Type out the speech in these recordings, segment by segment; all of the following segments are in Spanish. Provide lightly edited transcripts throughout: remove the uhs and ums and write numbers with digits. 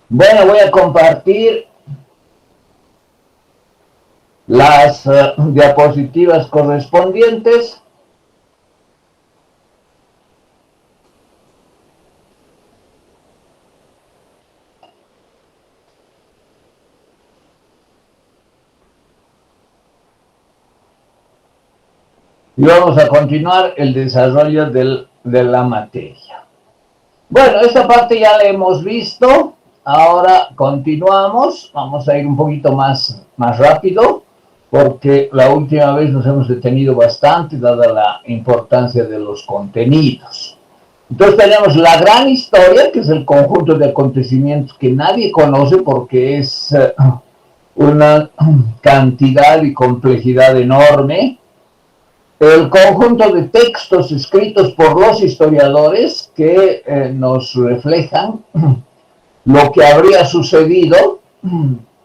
Bueno, voy a compartir las diapositivas correspondientes. Y vamos a continuar el desarrollo de la materia. Bueno, esta parte ya la hemos visto. Ahora continuamos. Vamos a ir un poquito más rápido, porque la última vez nos hemos detenido bastante, dada la importancia de los contenidos. Entonces tenemos la gran historia, que es el conjunto de acontecimientos que nadie conoce porque es una cantidad y complejidad enorme. El conjunto de textos escritos por los historiadores que nos reflejan lo que habría sucedido,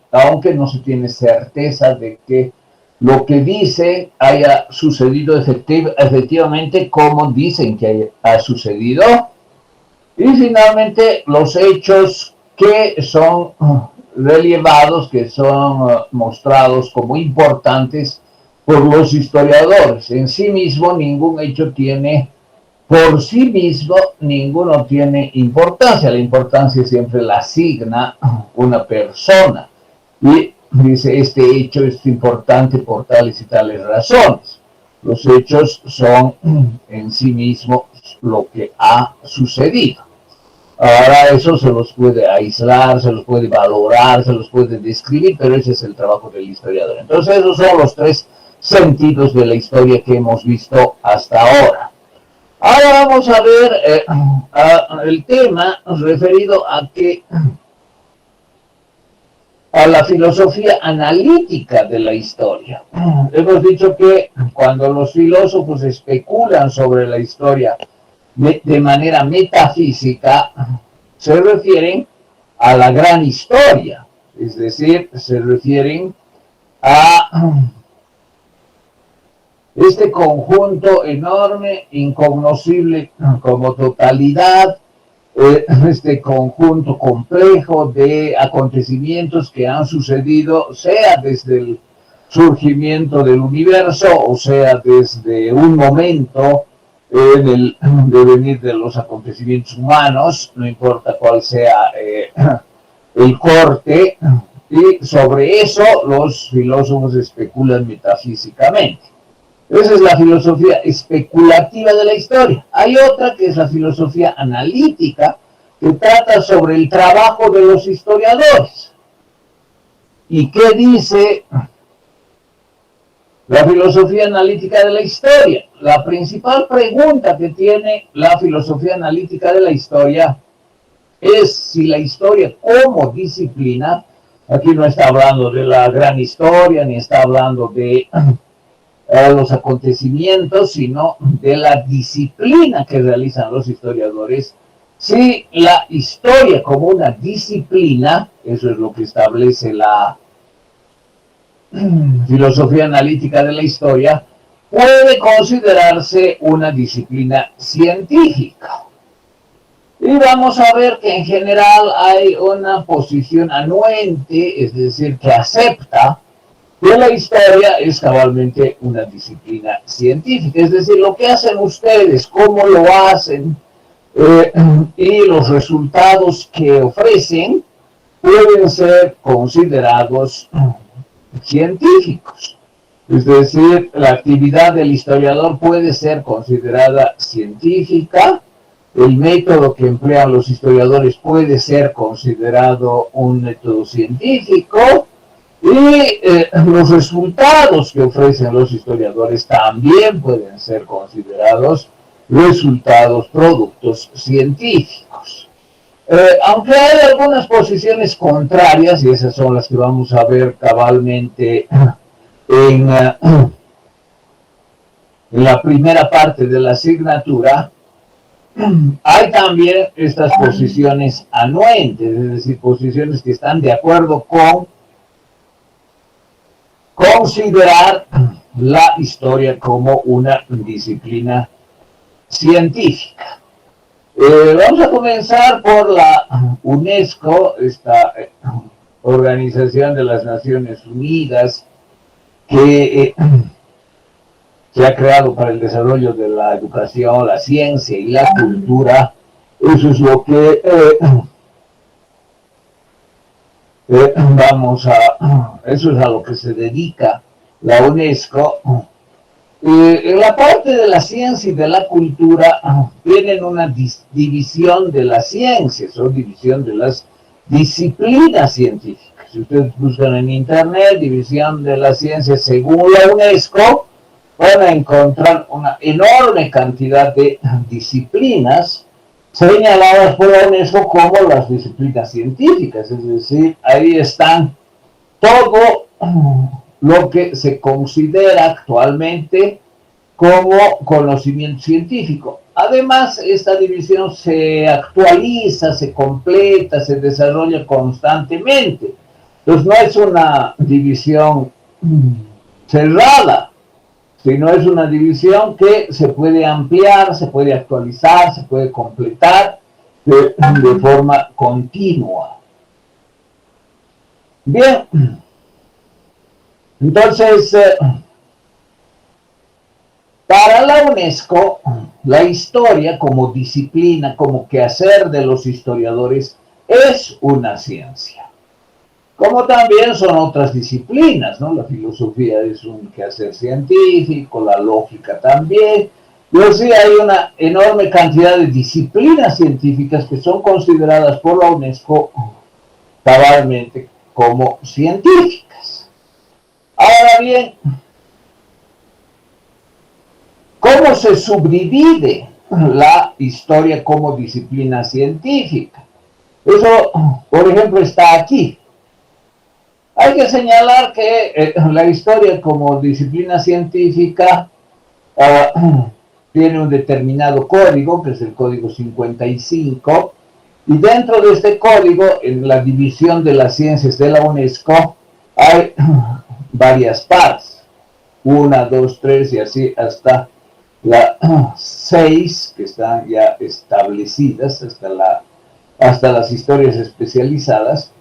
aunque no se tiene certeza de que lo que dice haya sucedido efectivamente como dicen que ha sucedido. Y finalmente los hechos que son relevados, que son mostrados como importantes por los historiadores. En sí mismo ningún hecho tiene, por sí mismo ninguno tiene importancia. La importancia siempre la asigna una persona y dice: este hecho es importante por tales y tales razones. Los hechos son en sí mismos lo que ha sucedido. Ahora eso se los puede aislar, se los puede valorar, se los puede describir, pero ese es el trabajo del historiador. Entonces esos son los tres sentidos de la historia que hemos visto hasta ahora. Ahora vamos a ver el tema referido a la filosofía analítica de la historia. Hemos dicho que cuando los filósofos especulan sobre la historia de manera metafísica, se refieren a la gran historia, es decir, se refieren a este conjunto enorme, incognoscible como totalidad, este conjunto complejo de acontecimientos que han sucedido, sea desde el surgimiento del universo, o sea desde un momento en el devenir de los acontecimientos humanos, no importa cuál sea el corte, y sobre eso los filósofos especulan metafísicamente. Esa es la filosofía especulativa de la historia. Hay otra que es la filosofía analítica, que trata sobre el trabajo de los historiadores. ¿Y qué dice la filosofía analítica de la historia? La principal pregunta que tiene la filosofía analítica de la historia es si la historia como disciplina, aquí no está hablando de la gran historia, ni está hablando de los acontecimientos, sino de la disciplina que realizan los historiadores. Si la historia como una disciplina, eso es lo que establece la filosofía analítica de la historia, puede considerarse una disciplina científica. Y vamos a ver que en general hay una posición anuente, es decir, que acepta que la historia es cabalmente una disciplina científica, es decir, lo que hacen ustedes, cómo lo hacen y los resultados que ofrecen pueden ser considerados científicos. Es decir, la actividad del historiador puede ser considerada científica, el método que emplean los historiadores puede ser considerado un método científico, y los resultados que ofrecen los historiadores también pueden ser considerados resultados, productos científicos. Aunque hay algunas posiciones contrarias, y esas son las que vamos a ver cabalmente en la primera parte de la asignatura, hay también estas posiciones anuentes, es decir, posiciones que están de acuerdo con considerar la historia como una disciplina científica. Vamos a comenzar por la UNESCO, esta Organización de las Naciones Unidas, que se ha creado para el desarrollo de la educación, la ciencia y la cultura. Eso es lo que eso es a lo que se dedica la UNESCO. En la parte de la ciencia y de la cultura tienen una división de las ciencias o división de las disciplinas científicas. Si ustedes buscan en internet división de las ciencias según la UNESCO, van a encontrar una enorme cantidad de disciplinas señaladas por la UNESCO como las disciplinas científicas. Es decir, ahí están todo lo que se considera actualmente como conocimiento científico. Además, esta división se actualiza, se completa, se desarrolla constantemente. Entonces, no es una división cerrada, sino es una división que se puede ampliar, se puede actualizar, se puede completar de forma continua. Bien, entonces, para la UNESCO, la historia como disciplina, como quehacer de los historiadores, es una ciencia. Como también son otras disciplinas, ¿no? La filosofía es un quehacer científico, la lógica también. Y así hay una enorme cantidad de disciplinas científicas que son consideradas por la UNESCO cabalmente como científicas. Ahora bien, ¿cómo se subdivide la historia como disciplina científica? Eso, por ejemplo, está aquí. Hay que señalar que la historia como disciplina científica tiene un determinado código, que es el código 55, y dentro de este código, en la división de las ciencias de la UNESCO, hay varias partes. 1, 2, 3 y así hasta la 6, que están ya establecidas, hasta las historias especializadas.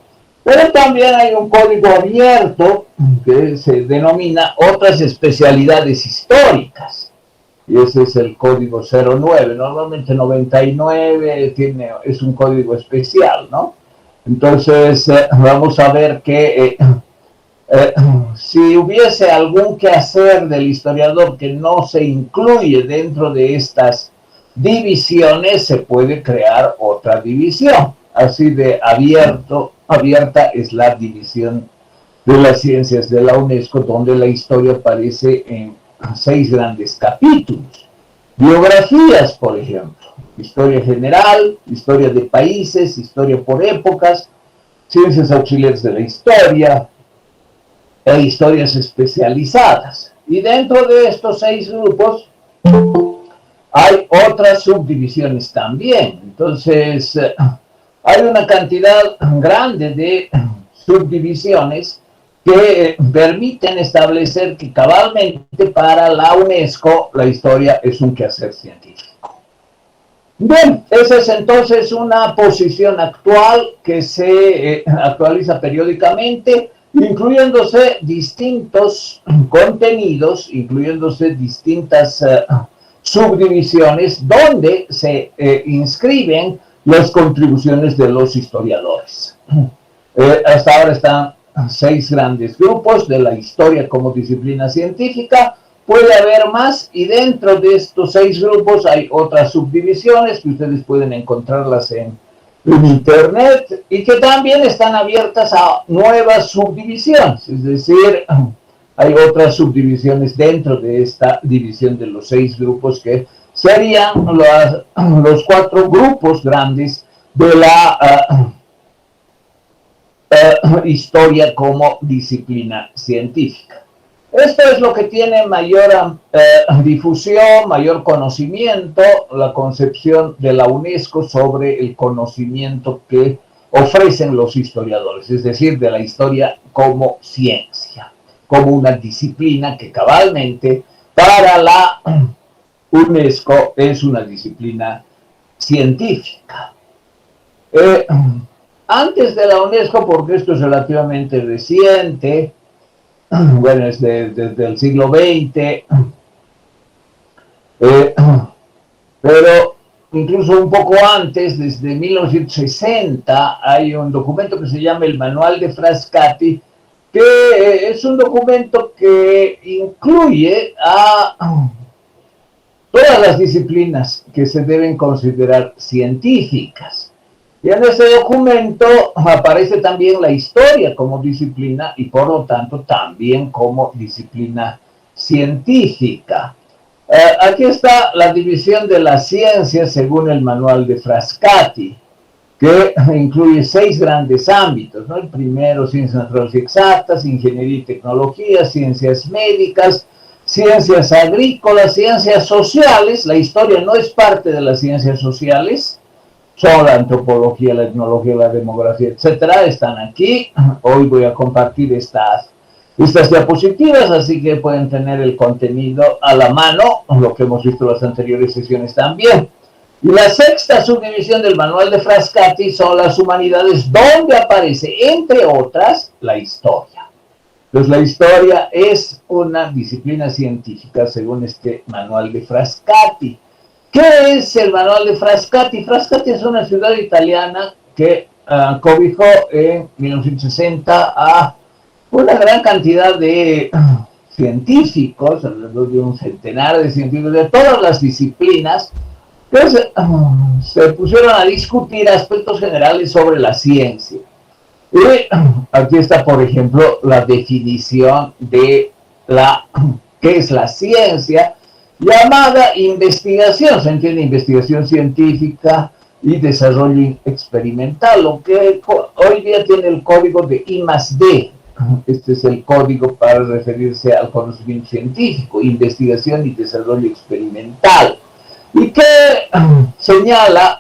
Pero también hay un código abierto que se denomina otras especialidades históricas. Y ese es el código 09. Normalmente 99 es un código especial, ¿no? Entonces, vamos a ver que si hubiese algún quehacer del historiador que no se incluye dentro de estas divisiones, se puede crear otra división. Así de abierta es la división de las ciencias de la UNESCO, donde la historia aparece en 6 grandes capítulos. Biografías, por ejemplo, historia general, historia de países, historia por épocas, ciencias auxiliares de la historia e historias especializadas. Y dentro de estos 6 grupos hay otras subdivisiones también. Entonces, hay una cantidad grande de subdivisiones que permiten establecer que cabalmente para la UNESCO la historia es un quehacer científico. Bien, esa es entonces una posición actual que se actualiza periódicamente, incluyéndose distintos contenidos, incluyéndose distintas subdivisiones donde se inscriben las contribuciones de los historiadores. Hasta ahora están 6 grandes grupos de la historia como disciplina científica. Puede haber más y dentro de estos 6 grupos hay otras subdivisiones que ustedes pueden encontrarlas en internet y que también están abiertas a nuevas subdivisiones. Es decir, hay otras subdivisiones dentro de esta división de los 6 grupos que serían los 4 grupos grandes de la historia como disciplina científica. Esto es lo que tiene mayor difusión, mayor conocimiento, la concepción de la UNESCO sobre el conocimiento que ofrecen los historiadores, es decir, de la historia como ciencia, como una disciplina que cabalmente para la UNESCO es una disciplina científica. Antes de la UNESCO, porque esto es relativamente reciente, bueno, es desde el siglo XX, pero incluso un poco antes, desde 1960, hay un documento que se llama el Manual de Frascati, que es un documento que incluye a todas las disciplinas que se deben considerar científicas. Y en ese documento aparece también la historia como disciplina y por lo tanto también como disciplina científica. Aquí está la división de la ciencia según el manual de Frascati, que incluye 6 grandes ámbitos, ¿no? El primero, ciencias naturales y exactas, ingeniería y tecnología, ciencias médicas, ciencias agrícolas, ciencias sociales. La historia no es parte de las ciencias sociales, son la antropología, la etnología, la demografía, etcétera, están aquí. Hoy voy a compartir estas diapositivas, así que pueden tener el contenido a la mano, lo que hemos visto en las anteriores sesiones también. Y la sexta subdivisión del manual de Frascati son las humanidades, donde aparece, entre otras, la historia. Pues la historia es una disciplina científica según este manual de Frascati. ¿Qué es el manual de Frascati? Frascati es una ciudad italiana que cobijó en 1960 a una gran cantidad de científicos, alrededor de un centenar de científicos de todas las disciplinas, que se pusieron a discutir aspectos generales sobre la ciencia. Y aquí está, por ejemplo, la definición de qué es la ciencia, llamada investigación. Se entiende investigación científica y desarrollo experimental, lo que hoy día tiene el código de I+D. Este es el código para referirse al conocimiento científico, investigación y desarrollo experimental. Y que señalan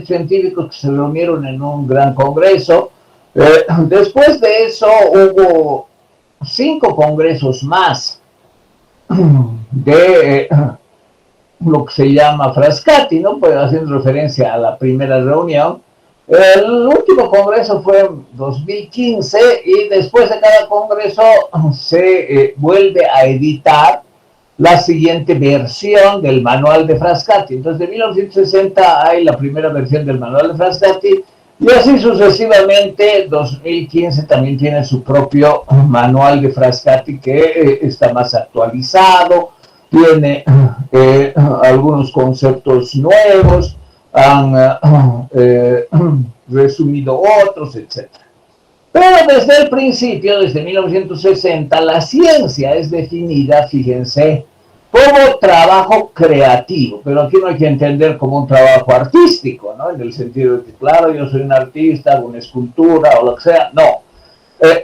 científicos que se reunieron en un gran congreso. Después de eso hubo 5 congresos más de lo que se llama Frascati, ¿no? Pues haciendo referencia a la primera reunión. El último congreso fue en 2015 y después de cada congreso se vuelve a editar la siguiente versión del manual de Frascati. Entonces, de 1960 hay la primera versión del manual de Frascati y así sucesivamente. 2015 también tiene su propio manual de Frascati que está más actualizado, tiene algunos conceptos nuevos, han resumido otros, etc. Pero desde el principio, desde 1960, la ciencia es definida, fíjense, como trabajo creativo, pero aquí no hay que entender como un trabajo artístico, ¿no? En el sentido de que, claro, yo soy un artista, hago una escultura o lo que sea, no.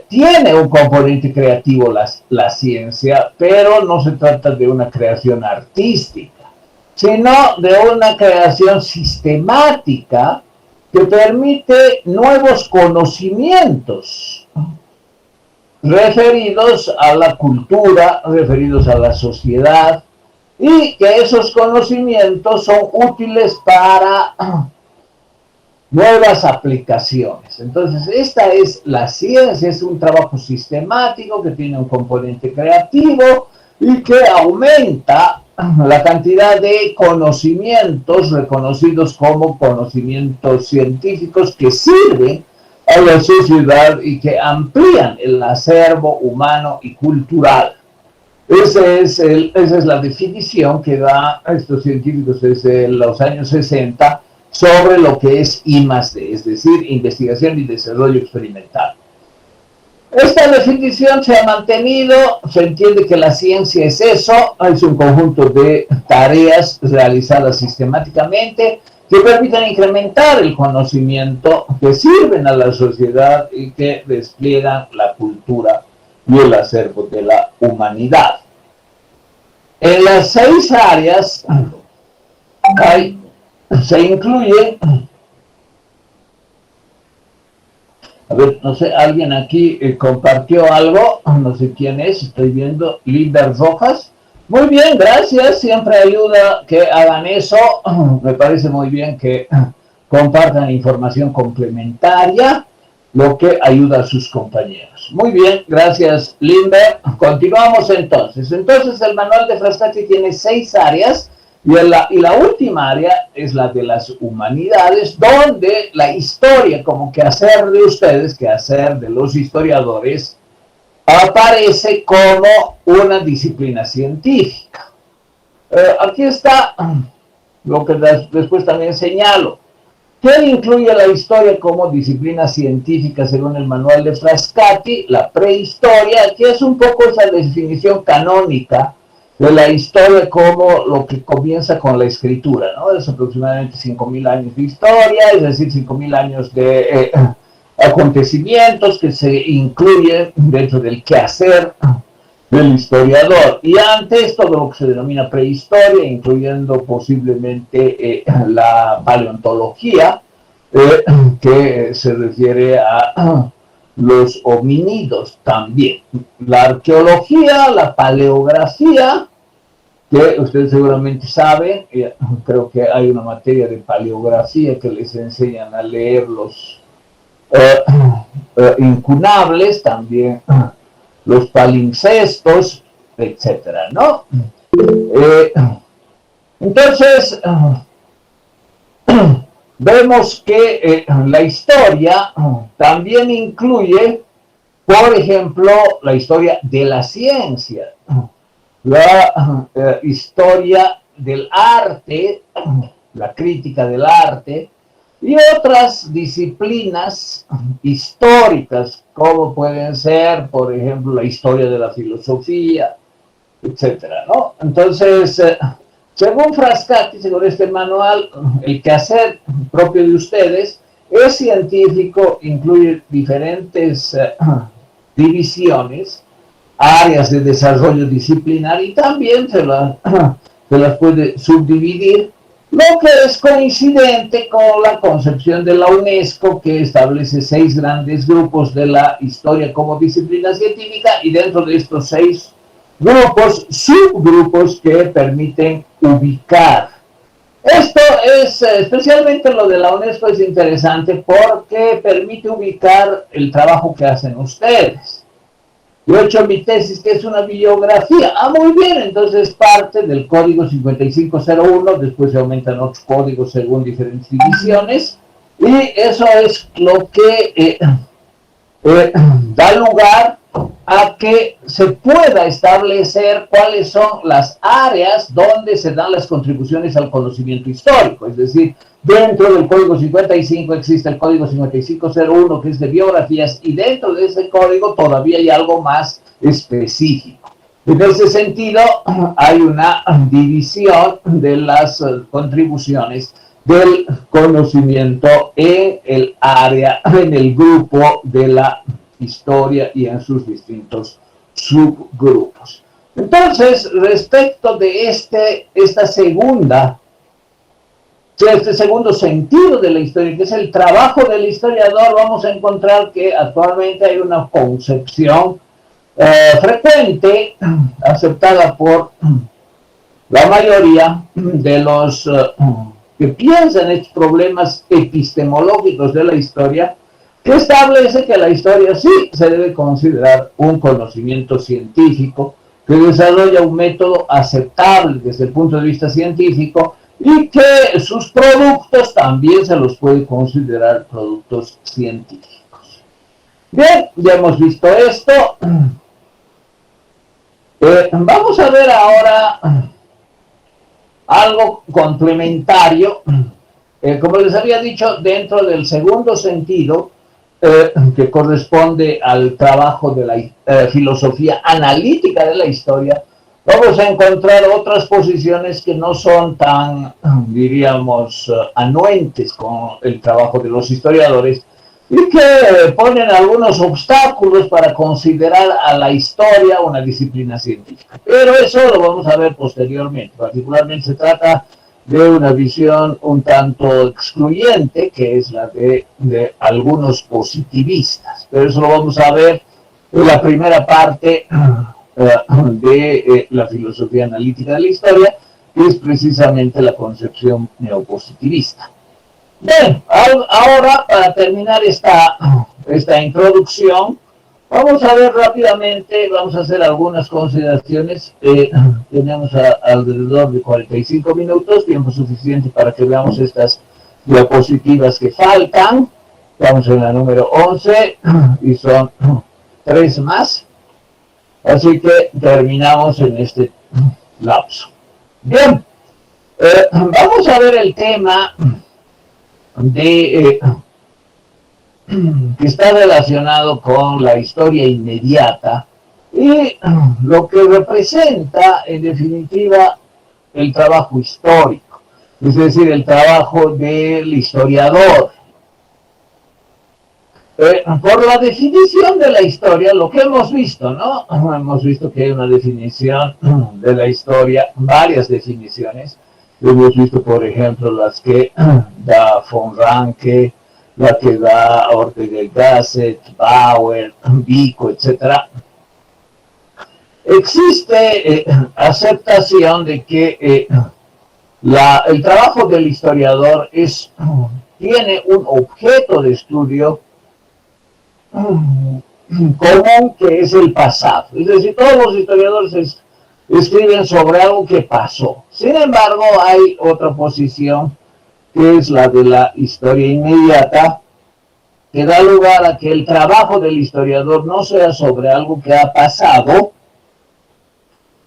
Tiene un componente creativo la ciencia, pero no se trata de una creación artística, sino de una creación sistemática que permite nuevos conocimientos referidos a la cultura, referidos a la sociedad, y que esos conocimientos son útiles para nuevas aplicaciones. Entonces, esta es la ciencia, es un trabajo sistemático que tiene un componente creativo y que aumenta la cantidad de conocimientos reconocidos como conocimientos científicos que sirven a la sociedad y que amplían el acervo humano y cultural. Esa es la definición que da a estos científicos desde los años 60 sobre lo que es I+D, es decir, investigación y desarrollo experimental. Esta definición se ha mantenido, se entiende que la ciencia es eso, es un conjunto de tareas realizadas sistemáticamente que permiten incrementar el conocimiento, que sirven a la sociedad y que despliegan la cultura y el acervo de la humanidad. En las 6 áreas se incluye, a ver, no sé, alguien aquí compartió algo, no sé quién es, estoy viendo, Linda Rojas, Muy bien, gracias. Siempre ayuda que hagan eso. Me parece muy bien que compartan información complementaria, lo que ayuda a sus compañeros. Muy bien, gracias, Lindbergh. Continuamos entonces. Entonces, el manual de Frascati tiene 6 áreas y la última área es la de las humanidades, donde la historia, como quehacer de ustedes, quehacer de los historiadores, aparece como una disciplina científica. Aquí está lo que después también señalo. ¿Qué incluye la historia como disciplina científica según el manual de Frascati? La prehistoria, que es un poco esa definición canónica de la historia como lo que comienza con la escritura, ¿no? Es aproximadamente 5.000 años de historia, es decir, 5.000 años de acontecimientos que se incluyen dentro del quehacer del historiador. Y antes todo lo que se denomina prehistoria, incluyendo posiblemente la paleontología, que se refiere a los homínidos también. La arqueología, la paleografía, que ustedes seguramente saben, creo que hay una materia de paleografía que les enseñan a leer los incunables, también los palimpsestos, etcétera, ¿no? Entonces, vemos que la historia también incluye, por ejemplo, la historia de la ciencia, la historia del arte, la crítica del arte, y otras disciplinas históricas, como pueden ser, por ejemplo, la historia de la filosofía, etcétera, ¿no? Entonces, según Frascati, según este manual, el quehacer propio de ustedes es científico, incluye diferentes divisiones, áreas de desarrollo disciplinar y también se las puede subdividir, lo que es coincidente con la concepción de la UNESCO, que establece 6 grandes grupos de la historia como disciplina científica, y dentro de estos 6 grupos, subgrupos que permiten ubicar. Esto es, especialmente lo de la UNESCO es interesante porque permite ubicar el trabajo que hacen ustedes. Yo he hecho mi tesis, que es una bibliografía. Muy bien, entonces parte del código 5501, después se aumentan otros códigos según diferentes divisiones, y eso es lo que da lugar a que se pueda establecer cuáles son las áreas donde se dan las contribuciones al conocimiento histórico. Es decir, dentro del código 55 existe el código 5501, que es de biografías, y dentro de ese código todavía hay algo más específico. En ese sentido, hay una división de las contribuciones del conocimiento en el área, en el grupo de la historia y en sus distintos subgrupos. Entonces, respecto de este segundo sentido de la historia, que es el trabajo del historiador, vamos a encontrar que actualmente hay una concepción frecuente, aceptada por la mayoría de los que piensan en estos problemas epistemológicos de la historia, que establece que la historia sí se debe considerar un conocimiento científico, que desarrolla un método aceptable desde el punto de vista científico y que sus productos también se los puede considerar productos científicos. Bien, ya hemos visto esto. Vamos a ver ahora algo complementario, como les había dicho, dentro del segundo sentido, que corresponde al trabajo de la filosofía analítica de la historia. Vamos a encontrar otras posiciones que no son tan, diríamos, anuentes con el trabajo de los historiadores, y que ponen algunos obstáculos para considerar a la historia una disciplina científica. Pero eso lo vamos a ver posteriormente. Particularmente se trata de una visión un tanto excluyente, que es la de algunos positivistas. Pero eso lo vamos a ver en la primera parte de la filosofía analítica de la historia, que es precisamente la concepción neopositivista. Bien, ahora para terminar esta introducción, vamos a ver rápidamente, vamos a hacer algunas consideraciones. Tenemos alrededor de 45 minutos, tiempo suficiente para que veamos estas diapositivas que faltan. Estamos en la número 11 y son 3 más. Así que terminamos en este lapso. Bien, vamos a ver el tema que está relacionado con la historia inmediata y lo que representa en definitiva el trabajo histórico, es decir, el trabajo del historiador. Por la definición de la historia, lo que hemos visto, ¿no? Hemos visto que hay una definición de la historia, varias definiciones. Hemos visto, por ejemplo, las que da von Ranke, la que da Ortega y Gasset, Bauer, Vico, etc. Existe aceptación de que el trabajo del historiador tiene un objeto de estudio común, que es el pasado. Es decir, todos los historiadores escriben sobre algo que pasó. Sin embargo, hay otra posición, que es la de la historia inmediata, que da lugar a que el trabajo del historiador no sea sobre algo que ha pasado,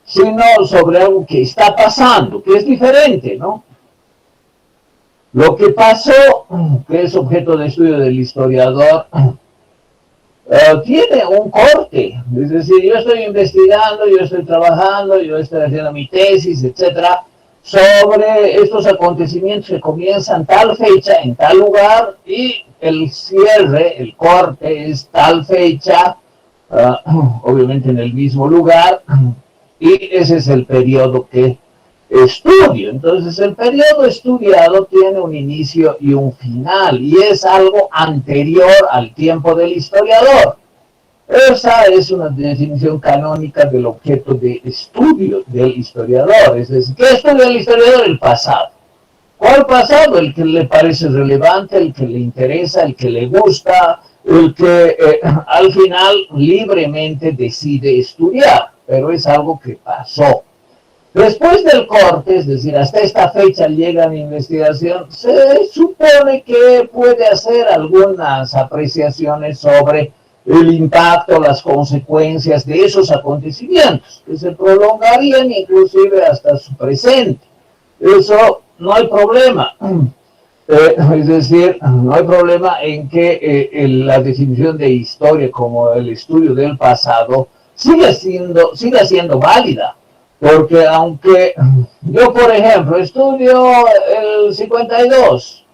sino sobre algo que está pasando, que es diferente, ¿no? Lo que pasó, que es objeto de estudio del historiador, tiene un corte, es decir, yo estoy investigando, yo estoy trabajando, yo estoy haciendo mi tesis, etcétera, sobre estos acontecimientos que comienzan tal fecha, en tal lugar, y el cierre, el corte es tal fecha, obviamente en el mismo lugar, y ese es el periodo que estudio. Entonces, el periodo estudiado tiene un inicio y un final, y es algo anterior al tiempo del historiador. Esa es una definición canónica del objeto de estudio del historiador. Es decir, ¿qué estudia el historiador? El pasado. ¿Cuál pasado? El que le parece relevante, el que le interesa, el que le gusta, el que al final libremente decide estudiar, pero es algo que pasó. Después del corte, es decir, hasta esta fecha llega mi investigación, se supone que puede hacer algunas apreciaciones sobre el impacto, las consecuencias de esos acontecimientos, que se prolongarían inclusive hasta su presente. Eso no hay problema. Es decir, no hay problema en que la definición de historia como el estudio del pasado siga siendo válida. Porque aunque yo, por ejemplo, estudio el 52,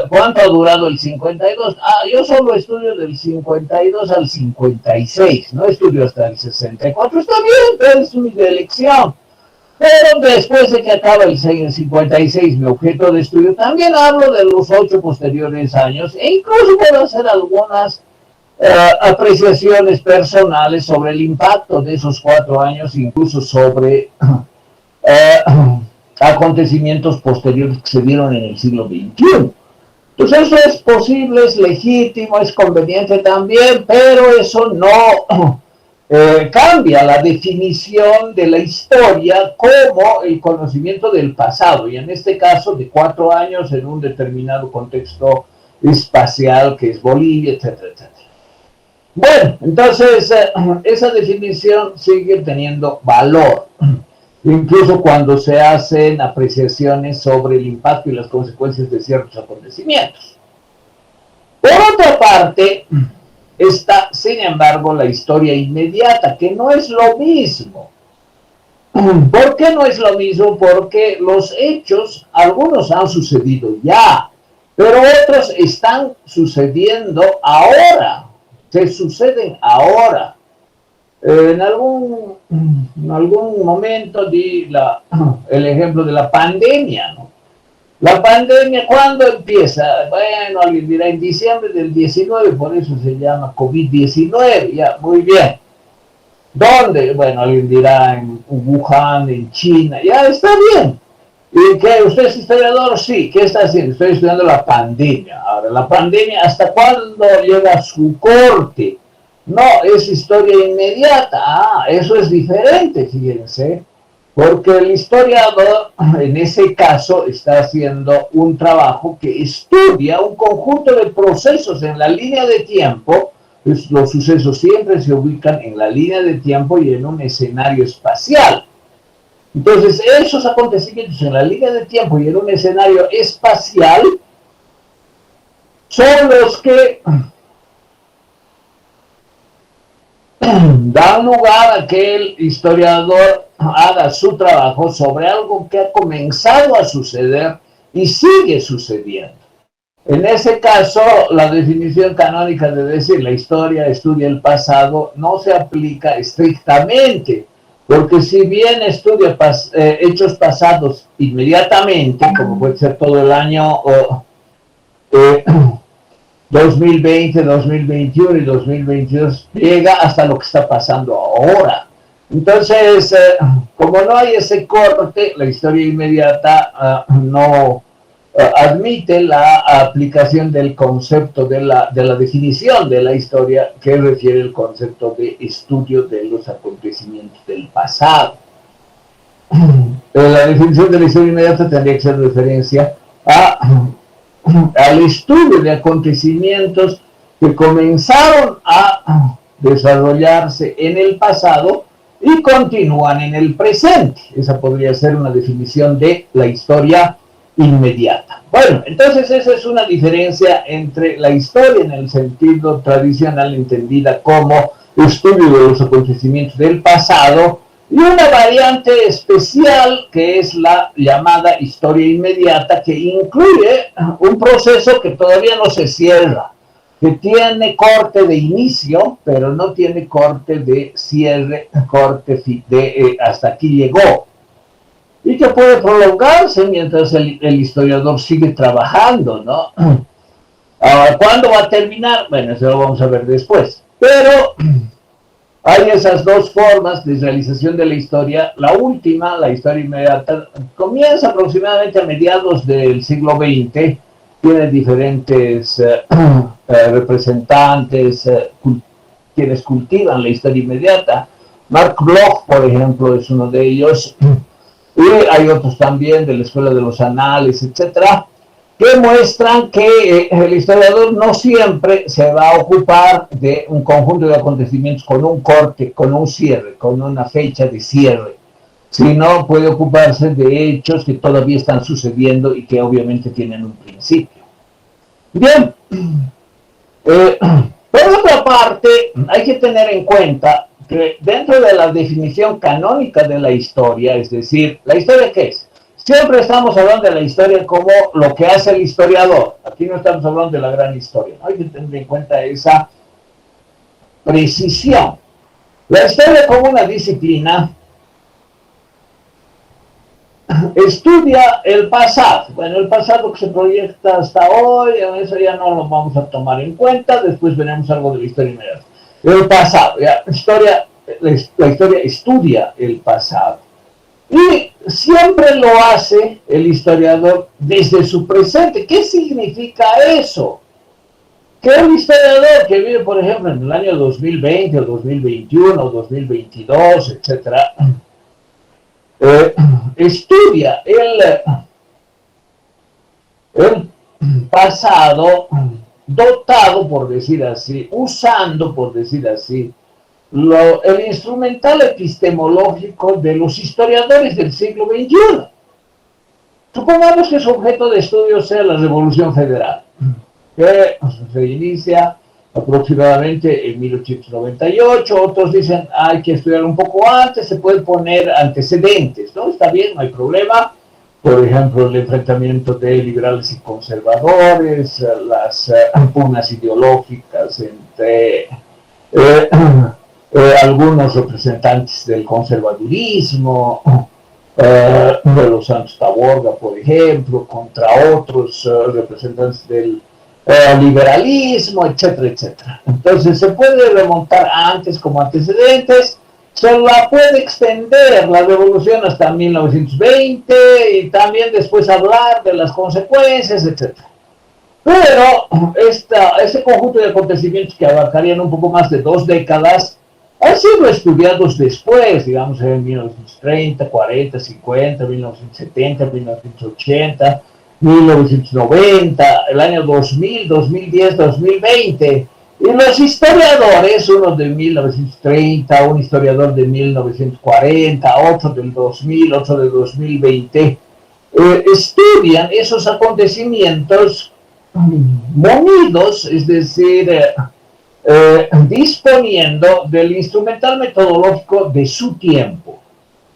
¿cuánto ha durado el 52? Yo solo estudio del 52 al 56, no estudio hasta el 64. Está bien, es mi elección. Pero después de que acaba el 56, mi objeto de estudio, también hablo de los 8 posteriores años, e incluso puedo hacer algunas apreciaciones personales sobre el impacto de esos 4 años, incluso sobre acontecimientos posteriores que se dieron en el siglo XXI. Entonces eso es posible, es legítimo, es conveniente también, pero eso no cambia la definición de la historia como el conocimiento del pasado, y en este caso de 4 años en un determinado contexto espacial que es Bolivia, etcétera, etcétera. Bueno, entonces esa definición sigue teniendo valor, incluso cuando se hacen apreciaciones sobre el impacto y las consecuencias de ciertos acontecimientos. Por otra parte, está, sin embargo, la historia inmediata, que no es lo mismo. ¿Por qué no es lo mismo? Porque los hechos, algunos han sucedido ya, pero otros están sucediendo ahora. Se suceden ahora. En algún momento di el ejemplo de la pandemia, ¿no? La pandemia, ¿cuándo empieza? Bueno, alguien dirá en diciembre del 19, por eso se llama COVID-19, ya, muy bien. ¿Dónde? Bueno, alguien dirá en Wuhan, en China, ya está bien. ¿Y qué? ¿Usted es historiador? Sí. ¿Qué está haciendo? Estoy estudiando la pandemia. Ahora, la pandemia, ¿hasta cuándo llega a su corte? No, es historia inmediata. Ah, eso es diferente, fíjense. Porque el historiador, en ese caso, está haciendo un trabajo que estudia un conjunto de procesos en la línea de tiempo. Pues los sucesos siempre se ubican en la línea de tiempo y en un escenario espacial. Entonces, esos acontecimientos en la línea de tiempo y en un escenario espacial son los que dan lugar a que el historiador haga su trabajo sobre algo que ha comenzado a suceder y sigue sucediendo. En ese caso, la definición canónica de decir la historia estudia el pasado no se aplica estrictamente, porque si bien estudia hechos pasados inmediatamente, como puede ser todo el año 2020, 2021 y 2022, llega hasta lo que está pasando ahora. Entonces, como no hay ese corte, la historia inmediata no admite la aplicación del concepto de la definición de la historia que refiere el concepto de estudio de los acontecimientos del pasado. La definición de la historia inmediata tendría que ser referencia al estudio de acontecimientos que comenzaron a desarrollarse en el pasado y continúan en el presente. Esa podría ser una definición de la historia inmediata. Bueno, entonces esa es una diferencia entre la historia en el sentido tradicional entendida como estudio de los acontecimientos del pasado y una variante especial que es la llamada historia inmediata, que incluye un proceso que todavía no se cierra, que tiene corte de inicio, pero no tiene corte de cierre, corte de hasta aquí llegó, y que puede prolongarse mientras el historiador sigue trabajando, ¿no? Ahora, ¿cuándo va a terminar? Bueno, eso lo vamos a ver después. Pero hay esas dos formas de realización de la historia. La última, la historia inmediata, comienza aproximadamente a mediados del siglo XX, tiene diferentes representantes, quienes cultivan la historia inmediata. Mark Bloch, por ejemplo, es uno de ellos, y hay otros también de la Escuela de los Anales, etcétera, que muestran que el historiador no siempre se va a ocupar de un conjunto de acontecimientos con un corte, con un cierre, con una fecha de cierre, sino puede ocuparse de hechos que todavía están sucediendo y que obviamente tienen un principio. Bien, por otra parte, hay que tener en cuenta que dentro de la definición canónica de la historia, es decir, ¿la historia qué es? Siempre estamos hablando de la historia como lo que hace el historiador. Aquí no estamos hablando de la gran historia, ¿no? Hay que tener en cuenta esa precisión. La historia como una disciplina estudia el pasado. Bueno, el pasado que se proyecta hasta hoy, eso ya no lo vamos a tomar en cuenta, después veremos algo de la historia inmediata. El pasado, ya, la historia estudia el pasado. Y siempre lo hace el historiador desde su presente. ¿Qué significa eso? Que un historiador que vive, por ejemplo, en el año 2020 o 2021 o 2022, etcétera, estudia el pasado dotado, por decir así, usando, por decir así, el instrumental epistemológico de los historiadores del siglo XXI. Supongamos que su objeto de estudio sea la Revolución Federal, que se inicia aproximadamente en 1898, otros dicen hay que estudiar un poco antes, se pueden poner antecedentes, ¿no? Está bien, no hay problema. Por ejemplo, el enfrentamiento de liberales y conservadores, las pugnas ideológicas entre algunos representantes del conservadurismo, de los Santos Taborga, por ejemplo, contra otros representantes del liberalismo, etcétera, etcétera. Entonces se puede remontar antes como antecedentes se la puede extender la revolución hasta 1920 y también después hablar de las consecuencias, etc. Pero ese conjunto de acontecimientos que abarcarían un poco más de 2 décadas han sido estudiados después, digamos en 1930, 40, 50, 1970, 1980, 1990, el año 2000, 2010, 2020. Y los historiadores, uno de 1930, un historiador de 1940, otro del 2000, otro de 2020, estudian esos acontecimientos munidos, es decir, disponiendo del instrumental metodológico de su tiempo,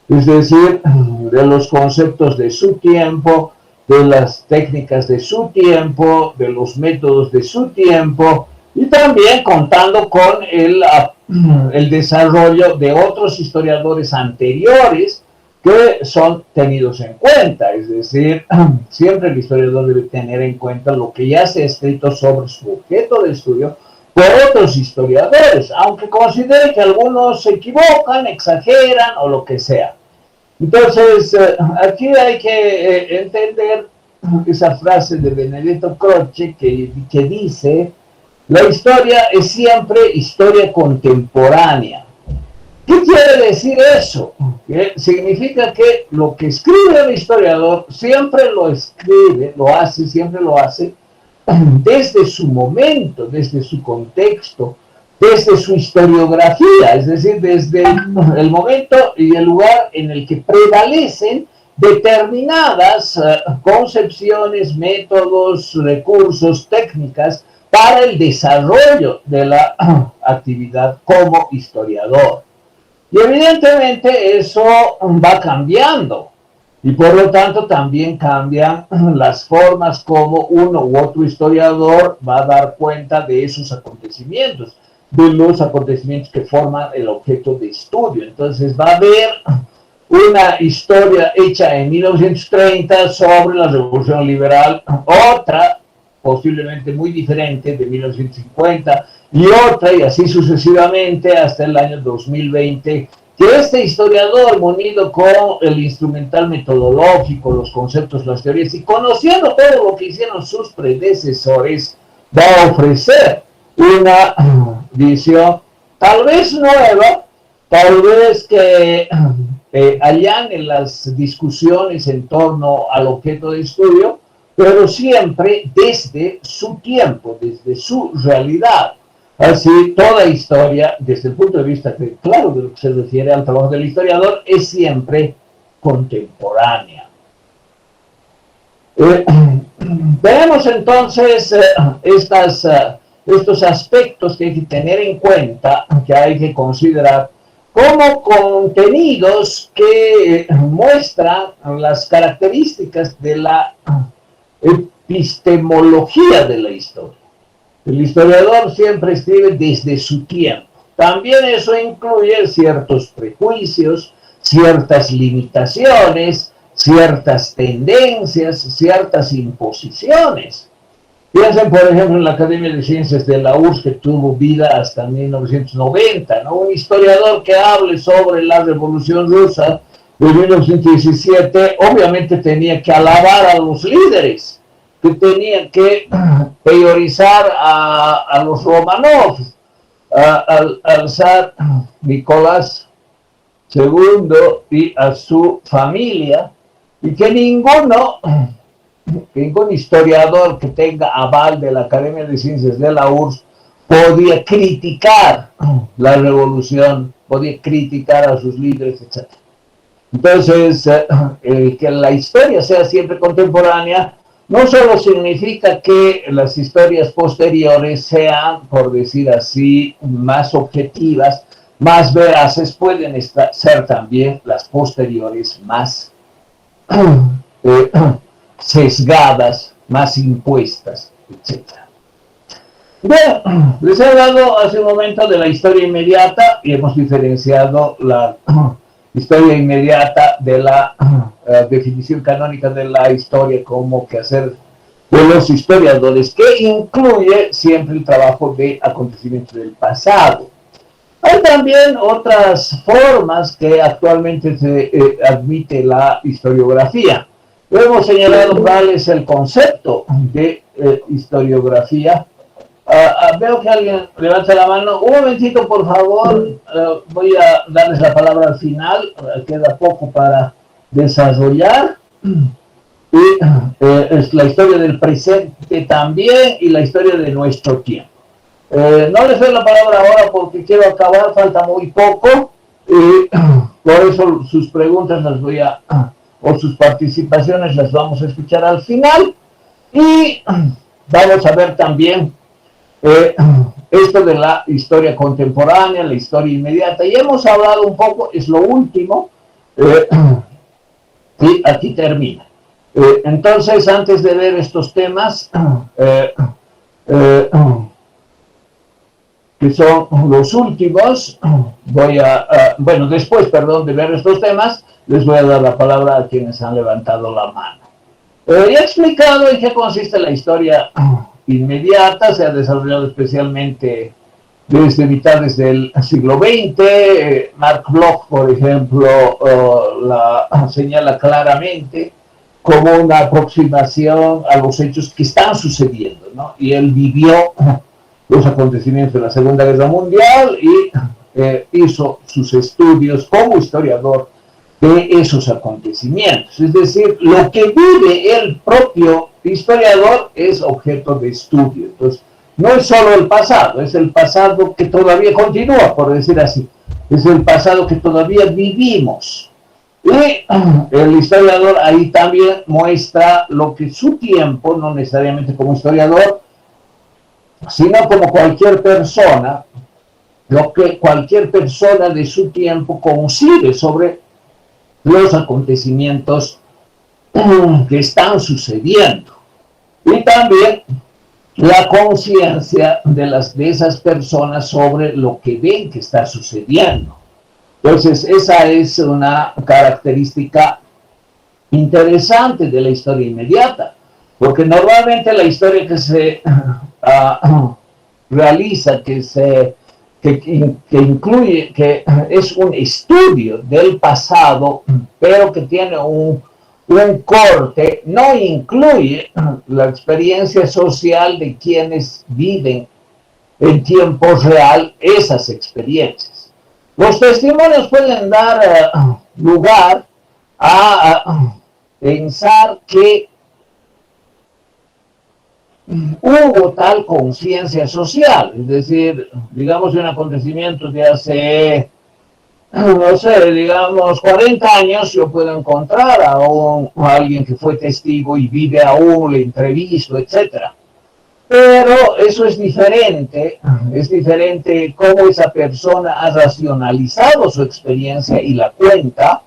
es decir, de los conceptos de su tiempo, de las técnicas de su tiempo, de los métodos de su tiempo, y también contando con el desarrollo de otros historiadores anteriores que son tenidos en cuenta, es decir, siempre el historiador debe tener en cuenta lo que ya se ha escrito sobre su objeto de estudio por otros historiadores, aunque considere que algunos se equivocan, exageran o lo que sea. Entonces, aquí hay que entender esa frase de Benedetto Croce que dice: la historia es siempre historia contemporánea. ¿Qué quiere decir eso? Significa que lo que escribe el historiador siempre lo escribe, siempre lo hace desde su momento, desde su contexto, desde su historiografía, es decir, desde el momento y el lugar en el que prevalecen determinadas concepciones, métodos, recursos, técnicas para el desarrollo de la actividad como historiador. Y evidentemente eso va cambiando y por lo tanto también cambian las formas como uno u otro historiador va a dar cuenta de esos acontecimientos, de los acontecimientos que forman el objeto de estudio. Entonces va a haber una historia hecha en 1930 sobre la Revolución Liberal, otra posiblemente muy diferente de 1950 y otra, y así sucesivamente hasta el año 2020, que este historiador, munido con el instrumental metodológico, los conceptos, las teorías y conociendo todo lo que hicieron sus predecesores, va a ofrecer una visión tal vez nueva, tal vez que allane las discusiones en torno al objeto de estudio, pero siempre desde su tiempo, desde su realidad. Así, toda historia, desde el punto de vista, claro, de lo que se refiere al trabajo del historiador, es siempre contemporánea. Veamos entonces estos aspectos que hay que tener en cuenta, que hay que considerar como contenidos que muestran las características de la epistemología de la historia. El historiador siempre escribe desde su tiempo. También eso incluye ciertos prejuicios, ciertas limitaciones, ciertas tendencias, ciertas imposiciones. Piensen, por ejemplo, en la Academia de Ciencias de la URSS, que tuvo vida hasta 1990, ¿no? Un historiador que hable sobre la Revolución Rusa de 1917, obviamente tenía que alabar a los líderes, que tenían que priorizar a los Romanov, al zar Nicolás II y a su familia, y que ningún historiador que tenga aval de la Academia de Ciencias de la URSS podía criticar la revolución, podía criticar a sus líderes, etc. Entonces, que la historia sea siempre contemporánea no solo significa que las historias posteriores sean, por decir así, más objetivas, más veraces, pueden ser también las posteriores más sesgadas, más impuestas, etc. Bien, les he hablado hace un momento de la historia inmediata y hemos diferenciado la historia inmediata de la definición canónica de la historia como quehacer de los historiadores, que incluye siempre el trabajo de acontecimientos del pasado. Hay también otras formas que actualmente se admite la historiografía. Hemos señalado cuál es el concepto de historiografía. Veo que alguien levanta la mano. Un momentito, por favor. Voy a darles la palabra al final. Queda poco para desarrollar. Y es la historia del presente también y la historia de nuestro tiempo. No les doy la palabra ahora porque quiero acabar, falta muy poco, y por eso sus preguntas las voy a, o sus participaciones las vamos a escuchar al final, y vamos a ver también esto de la historia contemporánea, la historia inmediata, y hemos hablado un poco, es lo último, y aquí termina. Entonces, antes de ver estos temas, que son los últimos, bueno, después, perdón, de ver estos temas, les voy a dar la palabra a quienes han levantado la mano. He explicado en qué consiste la historia inmediata, se ha desarrollado especialmente desde mitades del siglo XX. Mark Bloch, por ejemplo, la señala claramente como una aproximación a los hechos que están sucediendo, ¿no? Y él vivió los acontecimientos de la Segunda Guerra Mundial y hizo sus estudios como historiador de esos acontecimientos. Es decir, lo que vive el propio historiador es objeto de estudio. Entonces, no es solo el pasado, es el pasado que todavía continúa, por decir así. Es el pasado que todavía vivimos. Y el historiador ahí también muestra lo que su tiempo, no necesariamente como historiador, sino como cualquier persona, lo que cualquier persona de su tiempo concibe sobre los acontecimientos que están sucediendo. Y también la conciencia de esas personas sobre lo que ven que está sucediendo. Entonces, esa es una característica interesante de la historia inmediata, porque normalmente la historia que se realiza, que incluye, que es un estudio del pasado, pero que tiene un corte, no incluye la experiencia social de quienes viven en tiempo real esas experiencias. Los testimonios pueden dar lugar a pensar que hubo tal conciencia social, es decir, digamos de un acontecimiento de hace, no sé, digamos 40 años, yo puedo encontrar a alguien que fue testigo y vive aún, le entrevisto, etcétera. Pero eso es diferente cómo esa persona ha racionalizado su experiencia y la cuenta,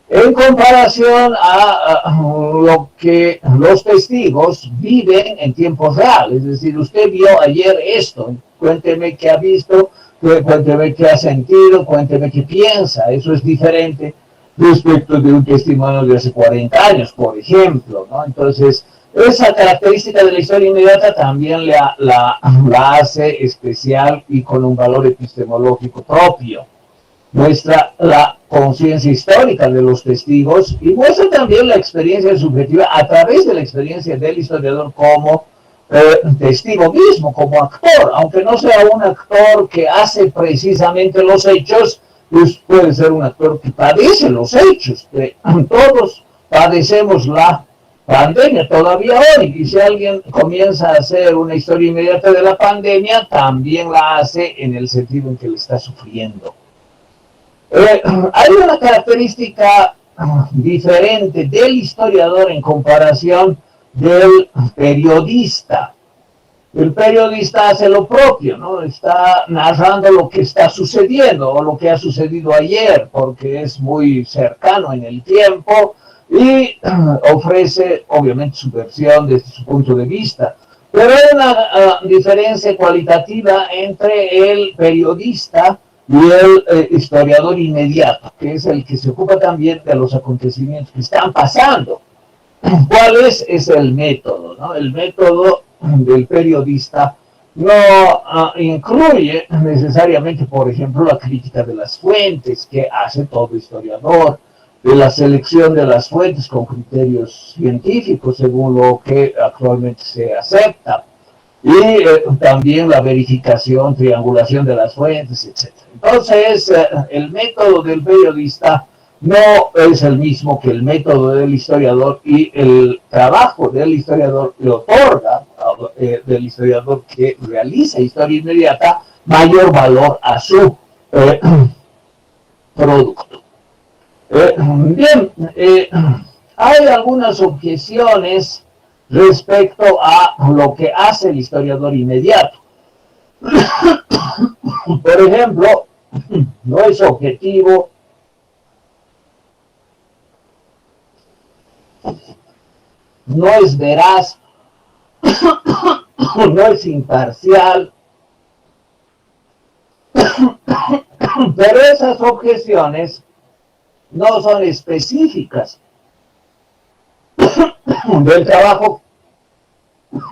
en comparación a lo que los testigos viven en tiempo real. Es decir, usted vio ayer esto, cuénteme qué ha visto, cuénteme qué ha sentido, cuénteme qué piensa. Eso es diferente respecto de un testimonio de hace 40 años, por ejemplo, ¿no? Entonces, esa característica de la historia inmediata también la hace especial y con un valor epistemológico propio. Muestra la conciencia histórica de los testigos y muestra también la experiencia subjetiva a través de la experiencia del historiador como testigo mismo, como actor, aunque no sea un actor que hace precisamente los hechos, pues puede ser un actor que padece los hechos. Todos padecemos la pandemia todavía hoy, y si alguien comienza a hacer una historia inmediata de la pandemia, también la hace en el sentido en que le está sufriendo. Hay una característica diferente del historiador en comparación del periodista. El periodista hace lo propio, ¿no? Está narrando lo que está sucediendo o lo que ha sucedido ayer, porque es muy cercano en el tiempo y ofrece, obviamente, su versión desde su punto de vista. Pero hay una diferencia cualitativa entre el periodista y el historiador inmediato, que es el que se ocupa también de los acontecimientos que están pasando. ¿Cuál es? Es el método, ¿no? El método del periodista no incluye necesariamente, por ejemplo, la crítica de las fuentes que hace todo historiador, de la selección de las fuentes con criterios científicos, según lo que actualmente se acepta, y también la verificación, triangulación de las fuentes, etc. Entonces, el método del periodista no es el mismo que el método del historiador, y el trabajo del historiador le otorga, del historiador que realiza historia inmediata, mayor valor a su producto. Bien, hay algunas objeciones respecto a lo que hace el historiador inmediato. Por ejemplo, no es objetivo, no es veraz, no es imparcial, pero esas objeciones no son específicas del trabajo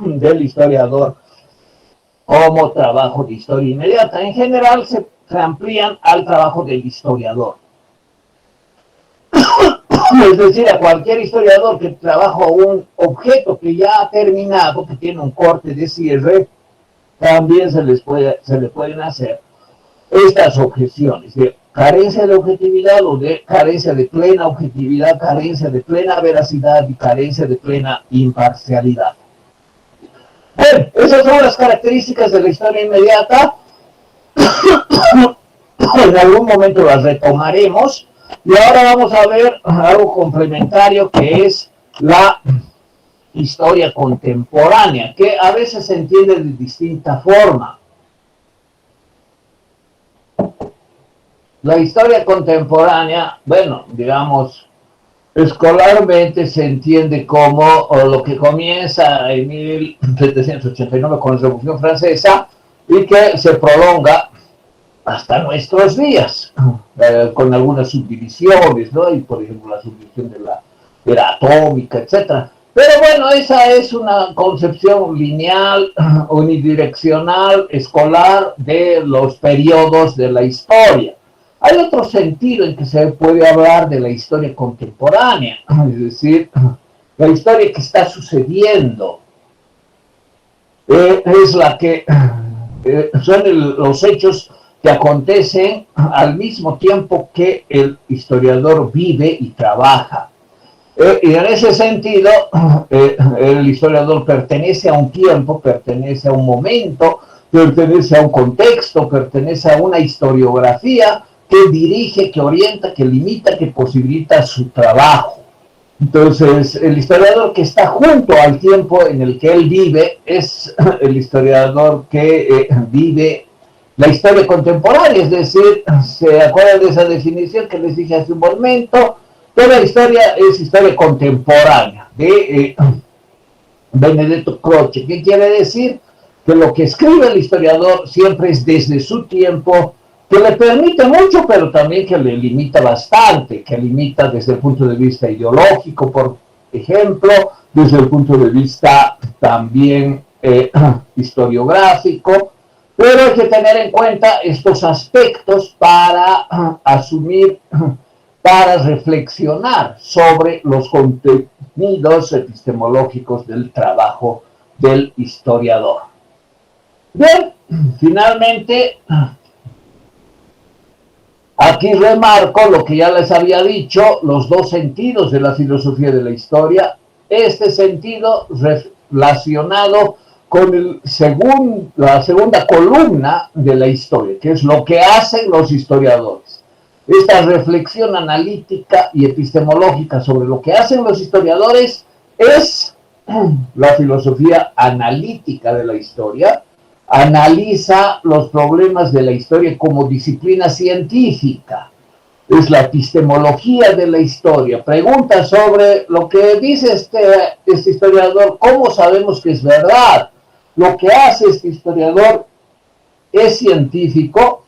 del historiador como trabajo de historia inmediata. En general se amplían al trabajo del historiador. Es decir, a cualquier historiador que trabaja un objeto que ya ha terminado, que tiene un corte de cierre, también se le pueden hacer estas objeciones de carencia de objetividad, o de carencia de plena objetividad, carencia de plena veracidad y carencia de plena imparcialidad. Bueno, esas son las características de la historia inmediata. En algún momento las retomaremos, y ahora vamos a ver algo complementario, que es la historia contemporánea, que a veces se entiende de distinta forma. La historia contemporánea, bueno, digamos, escolarmente se entiende como lo que comienza en 1789 con la Revolución Francesa y que se prolonga hasta nuestros días, con algunas subdivisiones, ¿no? Y por ejemplo la subdivisión de la era atómica, etc. Pero bueno, esa es una concepción lineal, unidireccional, escolar de los periodos de la historia. Hay otro sentido en que se puede hablar de la historia contemporánea, es decir, la historia que está sucediendo, es la que son los hechos que acontecen al mismo tiempo que el historiador vive y trabaja. Y en ese sentido, el historiador pertenece a un tiempo, pertenece a un momento, pertenece a un contexto, pertenece a una historiografía que dirige, que orienta, que limita, que posibilita su trabajo. Entonces, el historiador que está junto al tiempo en el que él vive es el historiador que vive la historia contemporánea, es decir, ¿se acuerdan de esa definición que les dije hace un momento? Toda historia es historia contemporánea, de Benedetto Croce. ¿Qué quiere decir? Que lo que escribe el historiador siempre es desde su tiempo, que le permite mucho, pero también que le limita bastante, que limita desde el punto de vista ideológico, por ejemplo, desde el punto de vista también historiográfico, pero hay que tener en cuenta estos aspectos para asumir, para reflexionar sobre los contenidos epistemológicos del trabajo del historiador. Bien, finalmente, aquí remarco lo que ya les había dicho, los dos sentidos de la filosofía de la historia. Este sentido relacionado con la segunda columna de la historia, que es lo que hacen los historiadores. Esta reflexión analítica y epistemológica sobre lo que hacen los historiadores es la filosofía analítica de la historia. Analiza los problemas de la historia como disciplina científica. Es la epistemología de la historia. Pregunta sobre lo que dice este historiador, ¿cómo sabemos que es verdad? Lo que hace este historiador es científico,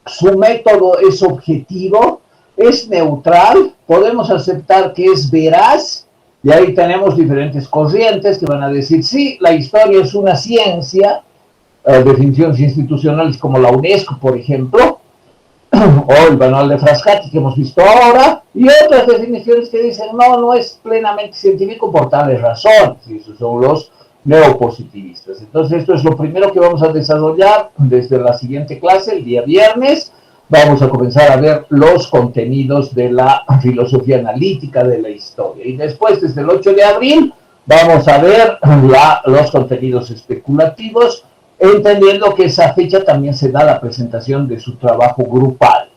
su método es objetivo, es neutral, podemos aceptar que es veraz, Y ahí tenemos diferentes corrientes que van a decir, sí, la historia es una ciencia, definiciones institucionales como la UNESCO, por ejemplo, o el manual de Frascati que hemos visto ahora, y otras definiciones que dicen, no, no es plenamente científico por tales razones, y esos son los neopositivistas. Entonces esto es lo primero que vamos a desarrollar desde la siguiente clase, el día viernes. Vamos a comenzar a ver los contenidos de la filosofía analítica de la historia. Y después, desde el 8 de abril, vamos a ver los contenidos especulativos, entendiendo que esa fecha también se da la presentación de su trabajo grupal.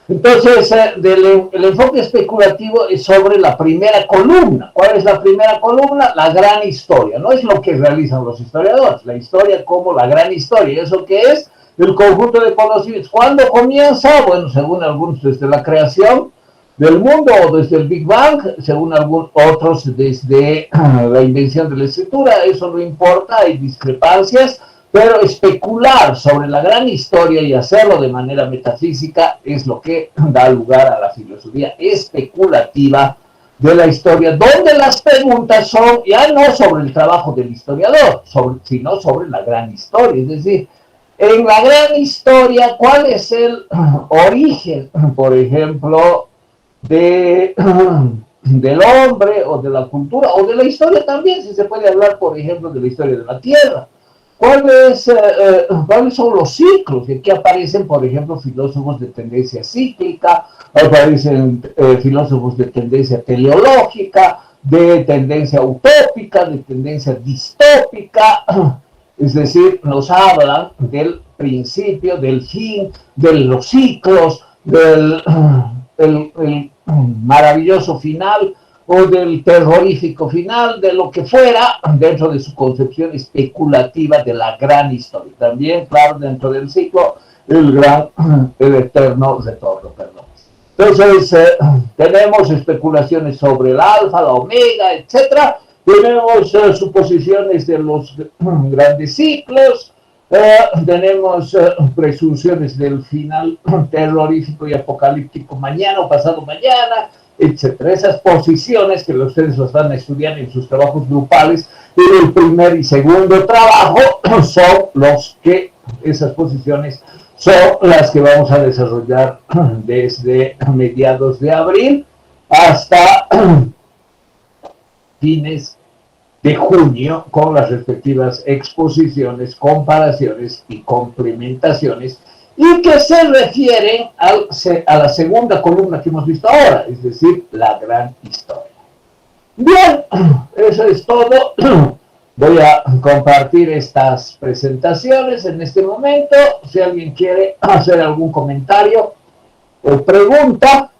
Entonces, el enfoque especulativo es sobre la primera columna. ¿Cuál es la primera columna? La gran historia. No es lo que realizan los historiadores, la historia como la gran historia. ¿Eso qué es? El conjunto de conocimientos. ¿Cuándo comienza? Bueno, según algunos desde la creación del mundo o desde el Big Bang, según algunos otros desde la invención de la escritura. Eso no importa, hay discrepancias, pero especular sobre la gran historia y hacerlo de manera metafísica es lo que da lugar a la filosofía especulativa de la historia, donde las preguntas son ya no sobre el trabajo del historiador, sino sobre la gran historia. Es decir, en la gran historia, ¿cuál es el origen, por ejemplo, del hombre o de la cultura o de la historia también? Si se puede hablar, por ejemplo, de la historia de la Tierra. ¿Cuáles son los ciclos? Y aquí aparecen, por ejemplo, filósofos de tendencia cíclica, aparecen filósofos de tendencia teleológica, de tendencia utópica, de tendencia distópica. Es decir, nos hablan del principio, del fin, de los ciclos, del el maravilloso final o del terrorífico final, de lo que fuera, dentro de su concepción especulativa de la gran historia. También, claro, dentro del ciclo, el eterno retorno, perdón. Entonces, tenemos especulaciones sobre el alfa, la omega, etcétera. Tenemos suposiciones de los grandes ciclos, tenemos presunciones del final terrorífico y apocalíptico mañana o pasado mañana, etcétera. Esas posiciones que ustedes las van a estudiar en sus trabajos grupales, en el primer y segundo trabajo, son esas posiciones son las que vamos a desarrollar desde mediados de abril hasta fines de junio, con las respectivas exposiciones, comparaciones y complementaciones, y que se refieren a la segunda columna que hemos visto ahora, es decir, la gran historia. Bien, eso es todo. Voy a compartir estas presentaciones en este momento. Si alguien quiere hacer algún comentario o pregunta,